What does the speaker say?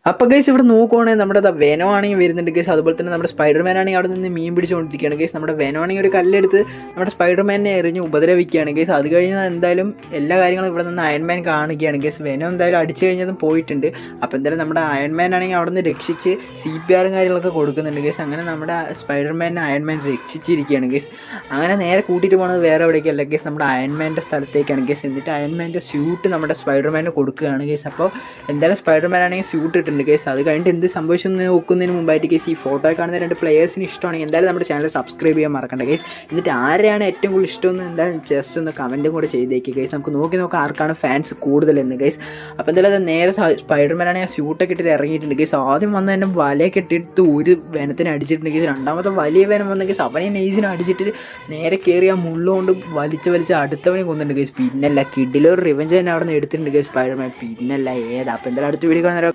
അപ്പോൾ ഗൈസ് ഇവിടെ നോക്കുവാണെങ്കിൽ നമ്മുടെ വെനോ ആണെങ്കിൽ വരുന്നുണ്ട് ഗൈസ്. അതുപോലെ തന്നെ നമ്മുടെ സ്പൈഡർമാൻ ആണെങ്കിൽ അവിടെ നിന്ന് മീൻ പിടിച്ചുകൊണ്ടിരിക്കുകയാണ് ഗൈസ്. നമ്മുടെ വെനോ ആണെങ്കിൽ ഒരു കല്ലെടുത്ത് നമ്മുടെ സ്പൈഡർമാനെ എറിഞ്ഞ് ഉപദ്രവിക്കുകയാണ് ഗൈസ്. അത് കഴിഞ്ഞാൽ എന്തായാലും എല്ലാ കാര്യങ്ങളും ഇവിടെ നിന്ന് അയൺമാൻ കാണുകയാണ് ഗൈസ്. വെനോ എന്തായാലും അടിച്ചു കഴിഞ്ഞതും പോയിട്ടുണ്ട്. അപ്പോൾ എന്തായാലും നമ്മുടെ അയൺമാൻ ആണെങ്കിൽ അവിടെ നിന്ന് രക്ഷിച്ച് CPR കാര്യങ്ങളൊക്കെ കൊടുക്കുന്നുണ്ട് ഗൈസ്. അങ്ങനെ നമ്മുടെ സ്പൈഡർമാനെ അയൺമാൻ രക്ഷിച്ചിരിക്കുകയാണ് ഗൈസ്. അങ്ങനെ നേരെ കൂട്ടിയിട്ട് പോകുന്നത് വേറെ എവിടേക്കല്ല ഗൈസ്, നമ്മുടെ അയൺമാൻ്റെ സ്ഥലത്തേക്കാണ് ഗൈസ്. എന്നിട്ട് അയൺമാൻ്റെ സ്യൂട്ട് നമ്മുടെ സ്പൈഡർമാന് കൊടുക്കുകയാണ് ഗൈസ്. അപ്പോൾ എന്തായാലും സ്പൈഡർമാൻ ആണെങ്കിൽ സ്യൂട്ട് ഇട്ടുണ്ട് ഗൈസ്. അത് കഴിഞ്ഞിട്ട് എന്ത് സംഭവിച്ചെന്ന് നോക്കുന്നതിന് മുമ്പായിട്ട് ഗൈസ് ഈ ഫോട്ടോ കാണുന്ന 2 പ്ലേയേഴ്സിന് ഇഷ്ടമാണെങ്കിൽ എന്തായാലും നമ്മുടെ ചാനൽ സബ്സ്ക്രൈബ് ചെയ്യാൻ മറക്കണ്ട ഗൈസ്. എന്നിട്ട് ആരെയാണ് ഏറ്റവും കൂടുതൽ ഇഷ്ടമെന്ന് എന്തായാലും ജസ്റ്റ് ഒന്ന് കമൻറ്റും കൂടെ ചെയ്തേക്കുക ഗൈസ്. നമുക്ക് നോക്കാം ആർക്കാണ് ഫാൻസ് കൂടുതലെന്ന് ഗൈസ്. അപ്പോൾ എന്തായാലും നേരെ സ്പൈഡർമാൻ ആണെങ്കിൽ സ്യൂട്ടൊക്കെ ഇട്ടിട്ട് ഇറങ്ങിയിട്ടുണ്ട് ഗൈസ്. ആദ്യം വന്ന് തന്നെ വലയൊക്കെ ഇട്ടിട്ട് ഒരു വേനത്തിന് അടിച്ചിട്ടുണ്ട് ഗൈസ്. രണ്ടാമത്തെ വലിയ വേനം വന്ന ഗൈസ് അവനെ നെയ്സിനെ അടിച്ചിട്ട് നേരെ കയറി ആ മുള്ളുകൊണ്ട് വലിച്ച് അടുത്തവനെ കൊന്നിട്ടുണ്ട് ഗൈസ്. പിന്നല്ല കിഡിലൊരു റിവെഞ്ച് തന്നെ അവിടെ നിന്ന് എടുത്തിട്ടുണ്ട് ഗൈസ് സ്പൈഡർമാൻ. പിന്നല്ല ഏതാ. അപ്പോൾ എന്തായാലും അടുത്ത വീഡിയോ കാണാൻ